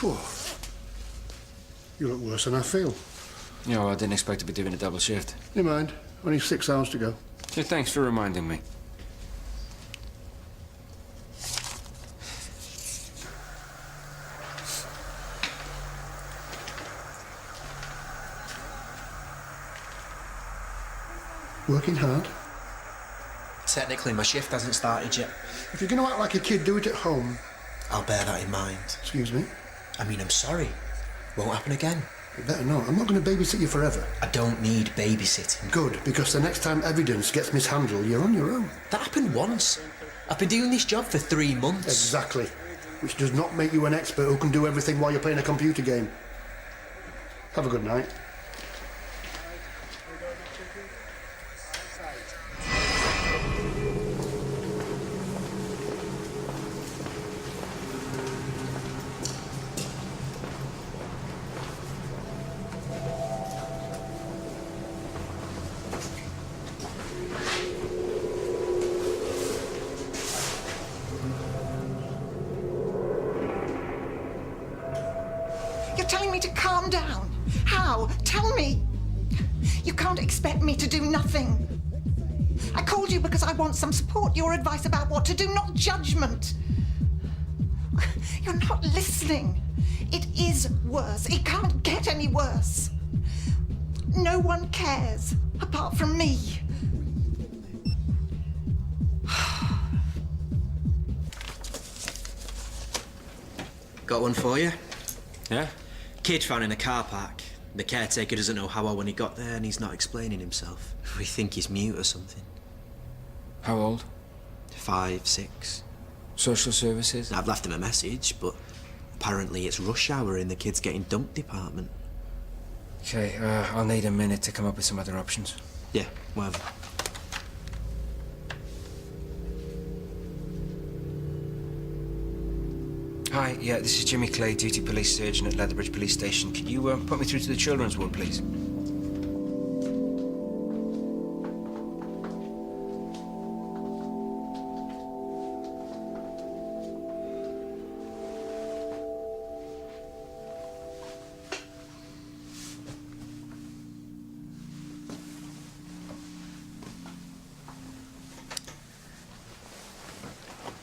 Phew. You look worse than I feel. Yeah, well, I didn't expect to be doing a double shift. Never mind. Only 6 hours to go. Yeah, thanks for reminding me. Working hard? Technically, my shift hasn't started yet. If you're going to act like a kid, do it at home. I'll bear that in mind. Excuse me? I mean, I'm sorry. Won't happen again. You better not. I'm not going to babysit you forever. I don't need babysitting. Good, because the next time evidence gets mishandled, you're on your own. That happened once. I've been doing this job for 3 months. Exactly. Which does not make you an expert who can do everything while you're playing a computer game. Have a good night. You're telling me to calm down. How? Tell me. You can't expect me to do nothing. I called you because I want some support, your advice about what to do, not judgment. You're not listening. It is worse. It can't get any worse. No one cares, apart from me. Got one for you. Yeah? Kid found in a car park. The caretaker doesn't know how or when he got there, and he's not explaining himself. We think he's mute or something. How old? 5, 6. Social services? I've left him a message, but apparently it's rush hour in the kids getting dumped department. Okay, I'll need a minute to come up with some other options. Yeah, whatever. Hi, yeah, this is Jimmy Clay, duty police surgeon at Leatherbridge Police Station. Can you put me through to the children's ward, please?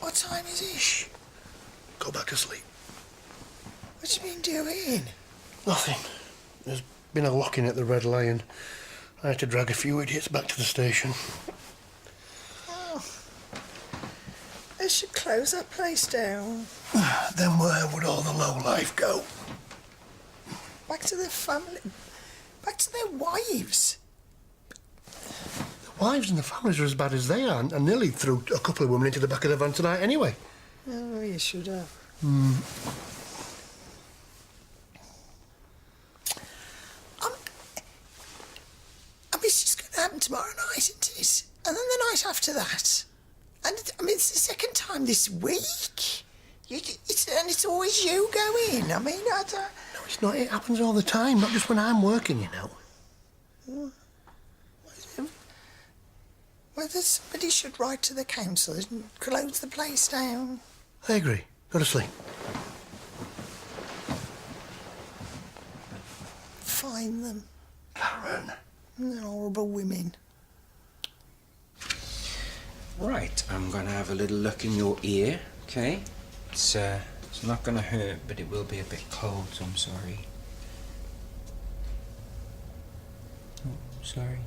What time is it? Shh. Go back asleep. What you been doing? Nothing. There's been a lock-in at the Red Lion. I had to drag a few idiots back to the station. Oh. They should close that place down. Then where would all the low-life go? Back to their family. Back to their wives. The wives and the families are as bad as they are, and I nearly threw a couple of women into the back of the van tonight anyway. Oh, you should have. I mean, it's just going to happen tomorrow night, isn't it? And then the night after that. And, I mean, it's the second time this week. It's always you going. I mean, I don't... No, it's not. It happens all the time, not just when I'm working, you know. Whether somebody should write to the council and close the place down. I agree. Go to sleep. Find them. Karen. They're horrible women. Right, I'm gonna have a little look in your ear, okay? It's not gonna hurt, but it will be a bit cold, so I'm sorry. Oh, sorry.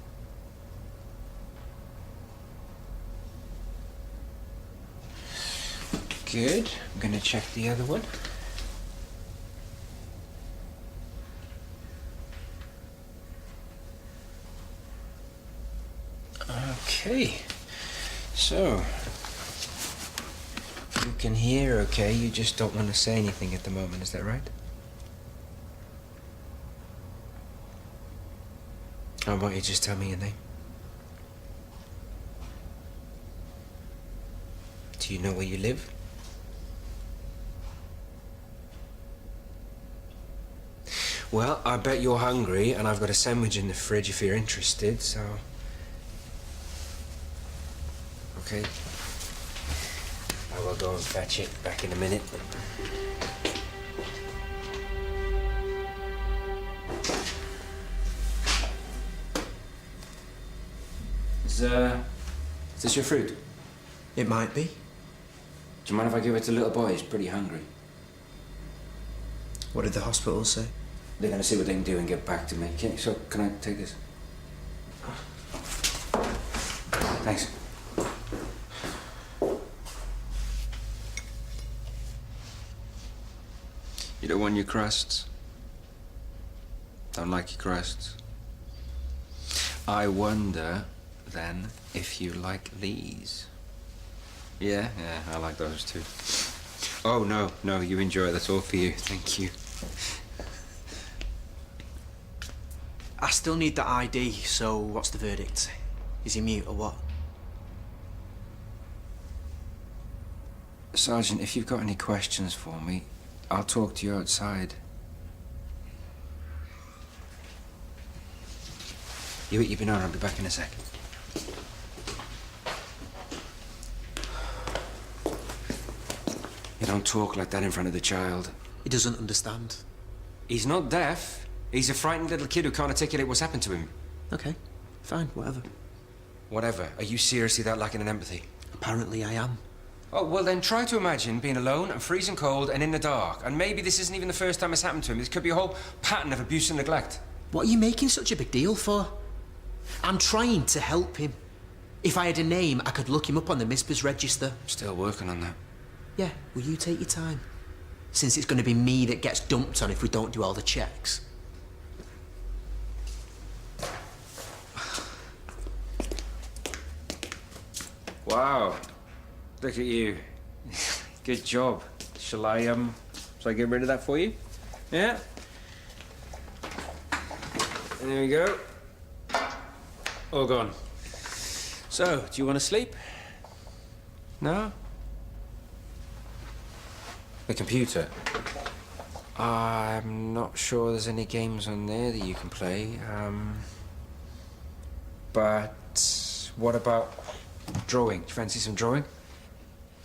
Good. I'm gonna check the other one. Okay. So, you can hear okay, you just don't want to say anything at the moment, is that right? How about you just tell me your name? Do you know where you live? Well, I bet you're hungry, and I've got a sandwich in the fridge if you're interested, so... Okay. I will go and fetch it back in a minute. Is this your fruit? It might be. Do you mind if I give it to the little boy? He's pretty hungry. What did the hospital say? They're gonna see what they can do and get back to me. Can I take this? Thanks. You don't want your crusts? Don't like your crusts? I wonder, then, if you like these. Yeah, I like those too. Oh, no, you enjoy it. That's all for you. Thank you. I still need the ID, so what's the verdict? Is he mute or what? Sergeant, if you've got any questions for me, I'll talk to you outside. You eat your banana, I'll be back in a second. You don't talk like that in front of the child. He doesn't understand. He's not deaf. He's a frightened little kid who can't articulate what's happened to him. Okay, fine, whatever. Whatever. Are you seriously that lacking in empathy? Apparently I am. Oh, well then try to imagine being alone and freezing cold and in the dark. And maybe this isn't even the first time it's happened to him. This could be a whole pattern of abuse and neglect. What are you making such a big deal for? I'm trying to help him. If I had a name, I could look him up on the MISPA's register. Still working on that. Yeah, will you take your time? Since it's going to be me that gets dumped on if we don't do all the checks. Wow. Look at you. Good job. Shall I get rid of that for you? Yeah? And there we go. All gone. So, do you want to sleep? No? The computer. I'm not sure there's any games on there that you can play. But what about drawing? Do you fancy some drawing?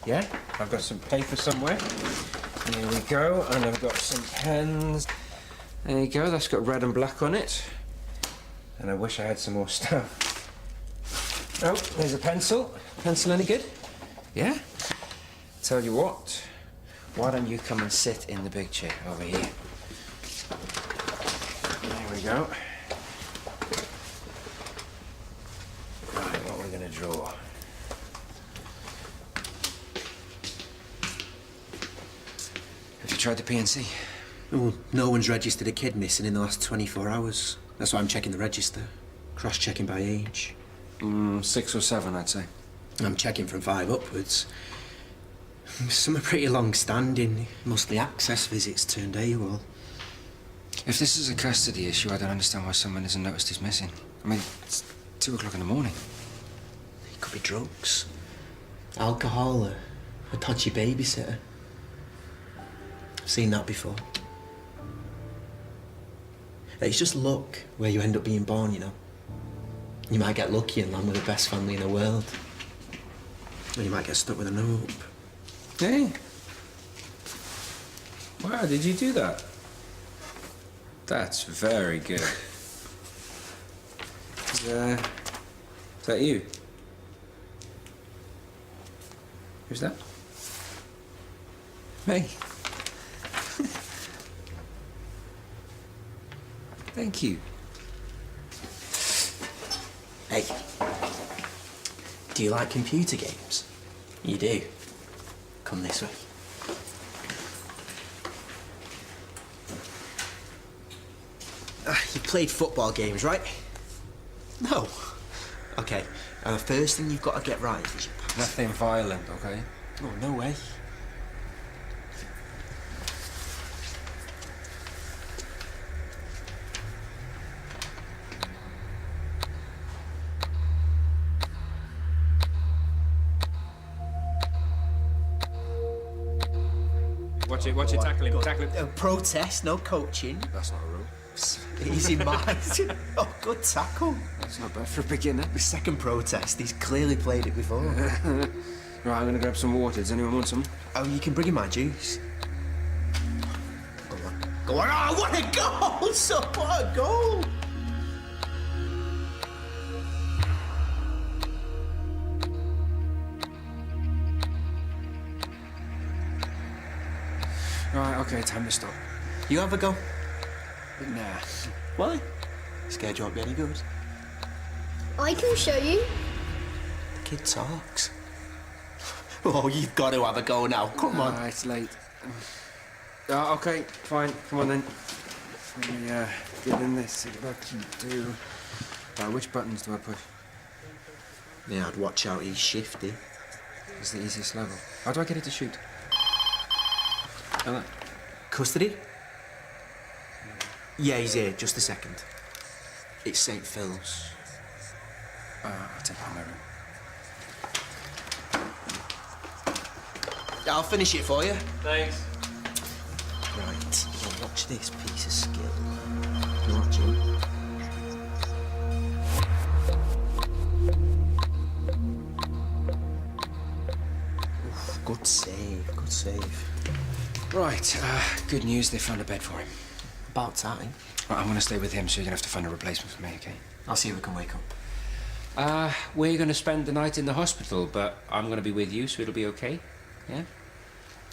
Yeah? I've got some paper somewhere. Here we go, and I've got some pens. There you go, that's got red and black on it. And I wish I had some more stuff. Oh, there's a pencil. Pencil any good? Yeah? Tell you what, why don't you come and sit in the big chair over here? There we go. Right, what are we gonna draw? Have you tried the PNC? Oh, no one's registered a kid missing in the last 24 hours. That's why I'm checking the register. Cross-checking by age. 6 or 7, I'd say. I'm checking from 5 upwards. Some are pretty long-standing. Mostly access visits turned AWOL. If this is a custody issue, I don't understand why someone hasn't noticed he's missing. I mean, it's 2 o'clock in the morning. It could be drugs, alcohol, or a dodgy babysitter. I've seen that before. It's just luck where you end up being born, you know. You might get lucky and land with the best family in the world. Or you might get stuck with a nope. Hey. Wow, did you do that? That's very good. Is that you? Who's that? Hey. Thank you. Hey, do you like computer games? You do? Come this way. You played football games, right? No. Okay, and the first thing you've got to get right is your pass. Nothing violent, okay? Oh, no way. Watch it, tackle him. Protest, no coaching. That's not a rule. Easy mind. Oh, good tackle. That's not bad for a beginner. The second protest, he's clearly played it before. Right, I'm gonna grab some water. Does anyone want some? Oh, you can bring in my juice. Go on. Oh, what a goal! So what a goal! Okay, time to stop. You have a go. Nah. Why? Scared you won't be any good. I can show you. The kid talks. Oh, you've got to have a go now. Come on. Ah, it's late. Okay, fine. Come on then. Let me get in this. See what I can do. Which buttons do I push? Yeah, I'd watch out. He's shifty. It's the easiest level. How do I get it to shoot? Hello. Custody? Yeah, he's here. Just a second. It's St. Phil's. I'll take it in my room. I'll finish it for you. Thanks. Right. Now watch this piece of skill. You watch it. Oof, good save. Good save. Right. Good news. They found a bed for him. About time. Right, I'm gonna stay with him, so you're gonna have to find a replacement for me, okay? I'll see if we can wake up. We're gonna spend the night in the hospital, but I'm gonna be with you, so it'll be okay. Yeah?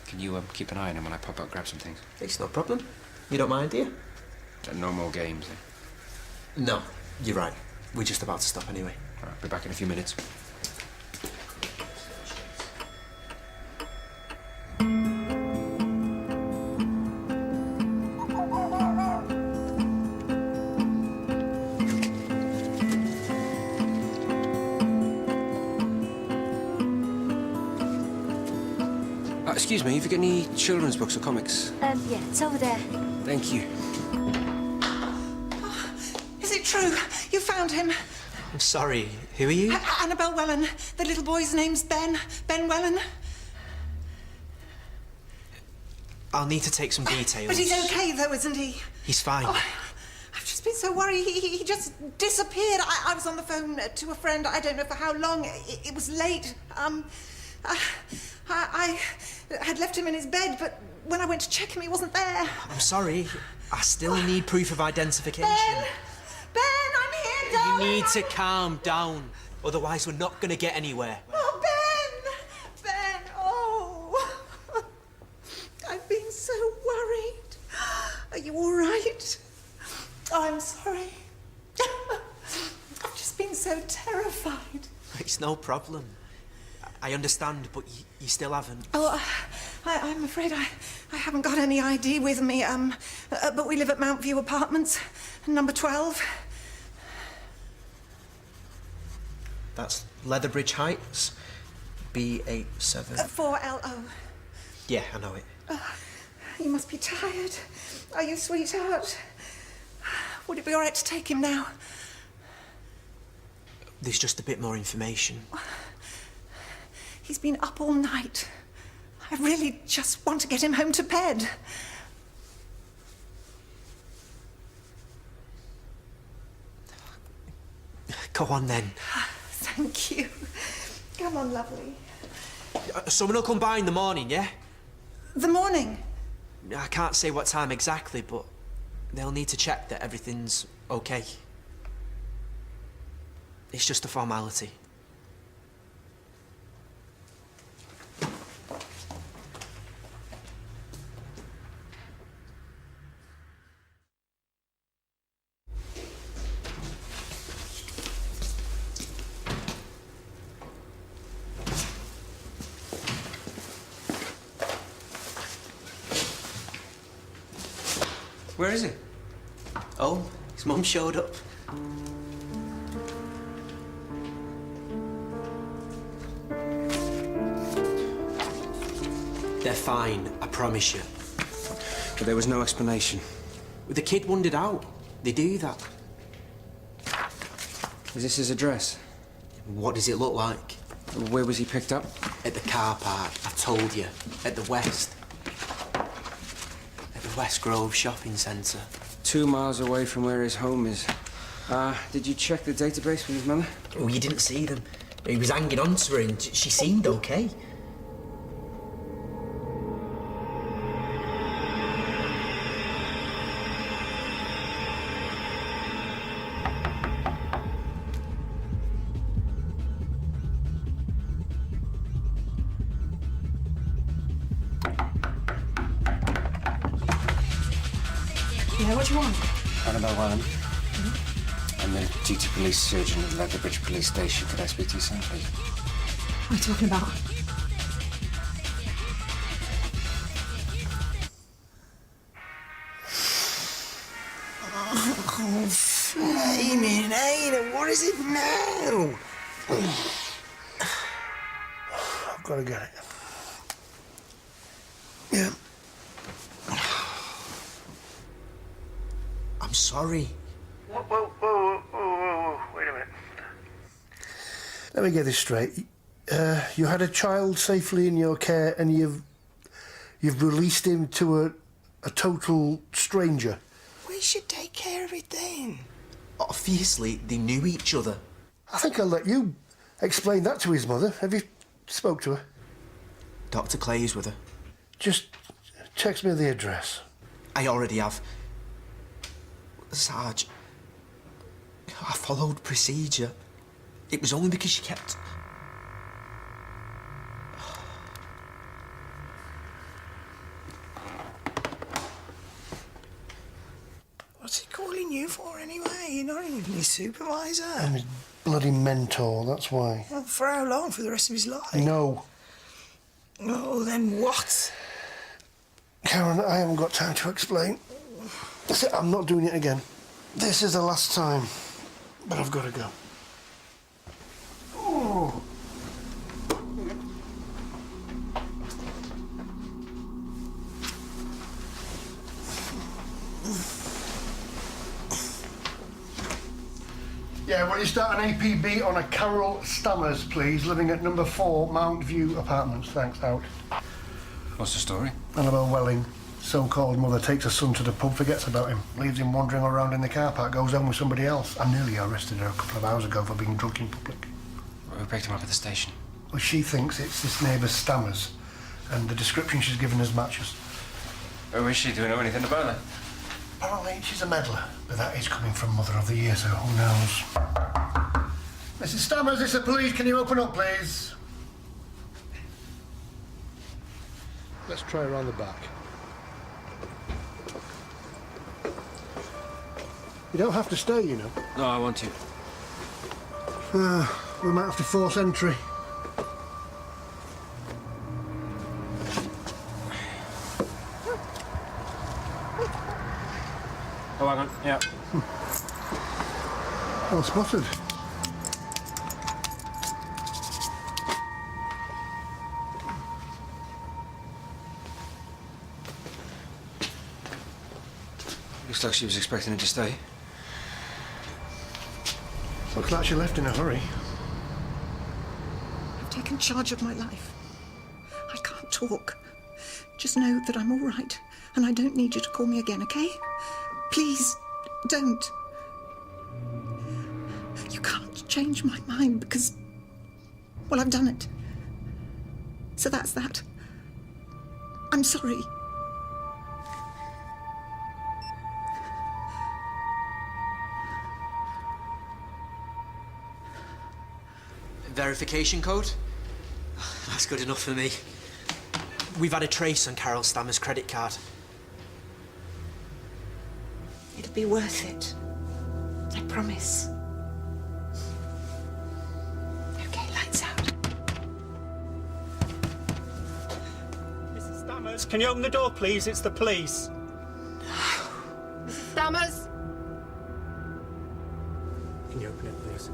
Can you keep an eye on him when I pop out, grab some things? It's no problem. You don't mind, do you? No more games, eh? No, you're right. We're just about to stop anyway. All right, be back in a few minutes. Excuse me, have you got any children's books or comics? Yeah, it's over there. Thank you. Is it true? You found him? I'm sorry. Who are you? Annabelle Wellen. The little boy's name's Ben. Ben Wellen. I'll need to take some details. But he's okay, though, isn't he? He's fine. Oh, I've just been so worried. He just disappeared. I was on the phone to a friend. I don't know for how long. It was late. I had left him in his bed, but when I went to check him, he wasn't there. I'm sorry. I still need proof of identification. Ben, I'm here, You darling. need to calm down. Otherwise, we're not going to get anywhere. Oh, Ben, oh. I've been so worried. Are you all right? Oh, I'm sorry. I've just been so terrified. It's no problem. I understand, but you still haven't. Oh, I'm afraid I haven't got any ID with me. But we live at Mount View Apartments, number 12. That's Leatherbridge Heights, B87. 4LO. Yeah, I know it. You must be tired. Are you, sweetheart? Would it be all right to take him now? There's just a bit more information. He's been up all night. I really just want to get him home to bed. Go on, then. Thank you. Come on, lovely. Someone will come by in the morning, yeah? The morning. I can't say what time exactly, but they'll need to check that everything's okay. It's just a formality. Where is he? Oh, his mum showed up. They're fine, I promise you. But there was no explanation. The kid wandered out. They do that. Is this his address? What does it look like? Where was he picked up? At the car park, I told you. At the West. At the West Grove Shopping Centre. 2 miles away from where his home is. Did you check the database with his mother? Oh, you didn't see them. He was hanging on to her and she seemed okay. do you want? Annabelle Wallen. I'm the duty police surgeon at Leatherbridge Police Station. Could I speak to you soon, please? What are you talking about? Oh, flaming Ada, what is it now? I've got to get it. Yeah. I'm sorry. Whoa. Wait a minute. Let me get this straight. You had a child safely in your care and you've released him to a total stranger. We should take care of it then. Obviously, they knew each other. I think I'll let you explain that to his mother. Have you spoke to her? Dr. Clay's with her. Just text me the address. I already have. Sarge, I followed procedure. It was only because she kept... What's he calling you for anyway? You're not even his supervisor. I'm his bloody mentor, that's why. Well, for how long? For the rest of his life? No. Oh, then what? Karen, I haven't got time to explain. That's it, I'm not doing it again. This is the last time. But I've got to go. Oh. Yeah, will you start an APB on a Carol Stammers, please, living at number 4 Mount View Apartments. Thanks, out. What's the story? Annabelle Welling, so-called mother, takes her son to the pub, forgets about him, leaves him wandering around in the car park, goes home with somebody else. I nearly arrested her a couple of hours ago for being drunk in public. We picked him up at the station. Well, she thinks it's this neighbour's Stammers, and the description she's given us matches. Who is she? Do we know anything about her? Apparently she's a meddler, but that is coming from Mother of the Year, so who knows? Mrs. Stammers, it's the police. Can you open up, please? Let's try around the back. You don't have to stay, you know. No, I want to. We might have to force entry. Oh, hang on. Yeah. Well spotted. Looks like she was expecting him to stay. Looks like she left in a hurry. I've taken charge of my life. I can't talk. Just know that I'm all right, and I don't need you to call me again, okay? Please, don't. You can't change my mind because, well, I've done it. So that's that. I'm sorry. Verification code? That's good enough for me. We've had a trace on Carol Stammer's credit card. It'll be worth it. I promise. Okay, lights out. Mrs. Stammers, can you open the door, please? It's the police. Stammers? Can you open it, please?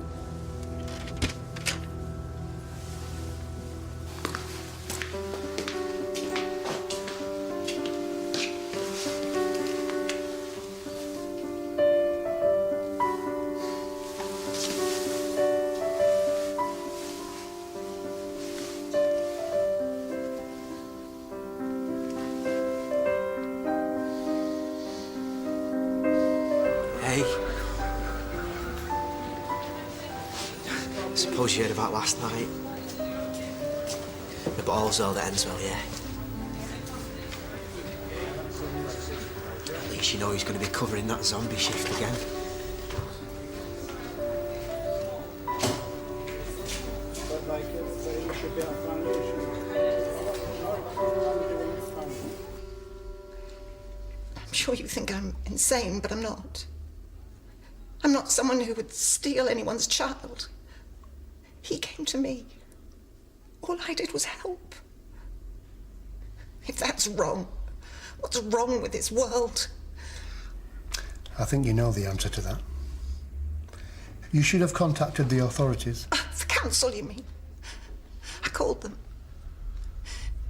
Hey. Suppose you heard about last night. The ball's all that ends well, yeah. At least you know he's going to be covering that zombie shift again. sure you think I'm insane, but I'm not. I'm not someone who would steal anyone's child. He came to me. All I did was help. If that's wrong, what's wrong with this world? I think you know the answer to that. You should have contacted the authorities. The council, you mean? I called them.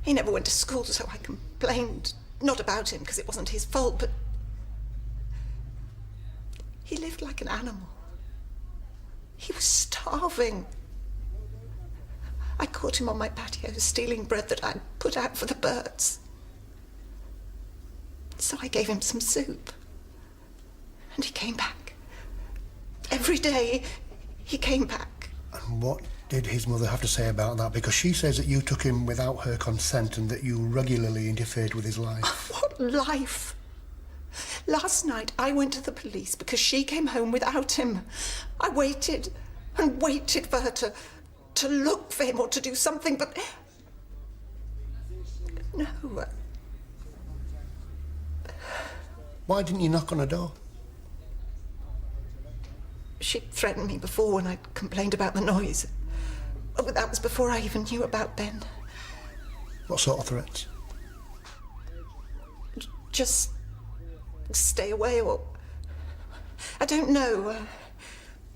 He never went to school, so I complained. Not about him, because it wasn't his fault, but he lived like an animal. He was starving. I caught him on my patio stealing bread that I'd put out for the birds. So I gave him some soup. And he came back. Every day, he came back. And what did his mother have to say about that? Because she says that you took him without her consent and that you regularly interfered with his life. What life? Last night, I went to the police because she came home without him. I waited and waited for her to look for him or to do something, but no. Why didn't you knock on her door? She threatened me before when I complained about the noise. Oh, but that was before I even knew about Ben. What sort of threats? Just stay away or... I don't know.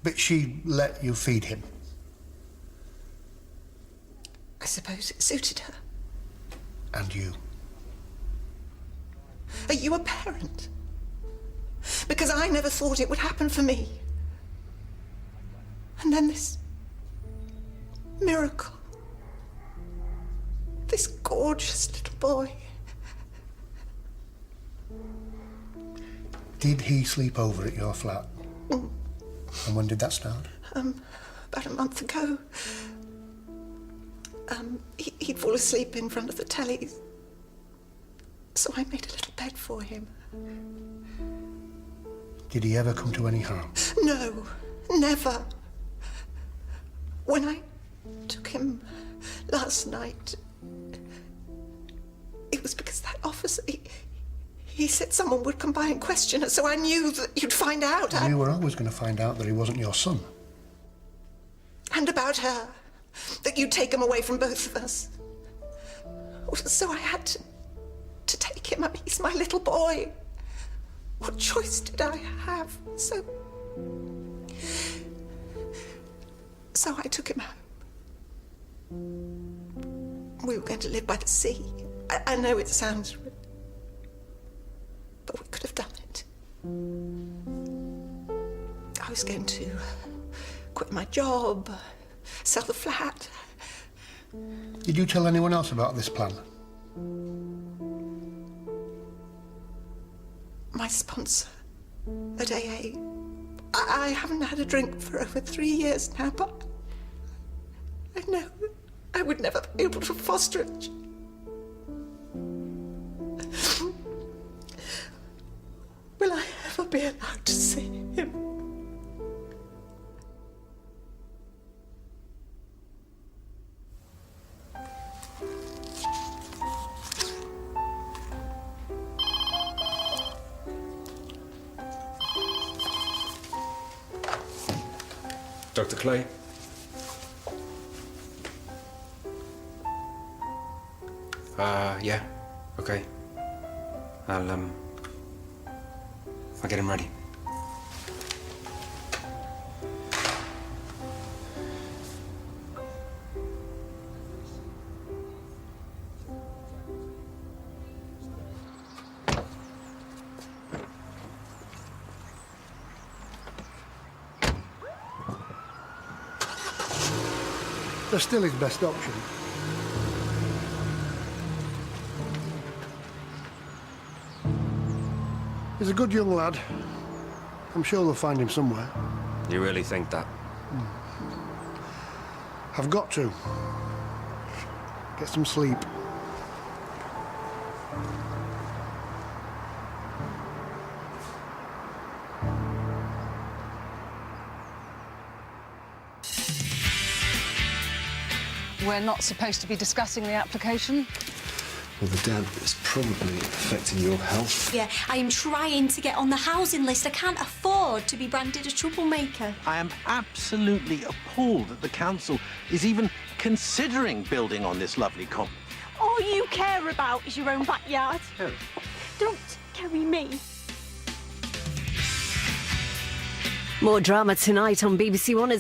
But she let you feed him. I suppose it suited her. And you. Are you a parent? Because I never thought it would happen for me. And then this miracle. This gorgeous little boy. Did he sleep over at your flat? And when did that start? About a month ago. He'd fall asleep in front of the telly. So I made a little bed for him. Did he ever come to any harm? No, never. When I took him last night, it was because that officer, he said someone would come by and question us, so I knew that you'd find out. You were always going to find out that he wasn't your son. And about her, that you'd take him away from both of us. So I had to take him. I mean, he's my little boy. What choice did I have? So I took him home. We were going to live by the sea. I know it sounds... but we could have done it. I was going to quit my job, sell the flat. Did you tell anyone else about this plan? My sponsor at AA. I haven't had a drink for over 3 years now, but I know I would never be able to foster it. Will I ever be allowed to see him? Dr. Clay? Yeah. Okay. I'll get him ready. They're still his best option. He's a good young lad. I'm sure they'll find him somewhere. You really think that? I've got to. Get some sleep. We're not supposed to be discussing the application. Well, the damp is probably affecting your health. Yeah, I am trying to get on the housing list. I can't afford to be branded a troublemaker. I am absolutely appalled that the council is even considering building on this lovely common. All you care about is your own backyard. Oh. Don't carry me. More drama tonight on BBC One.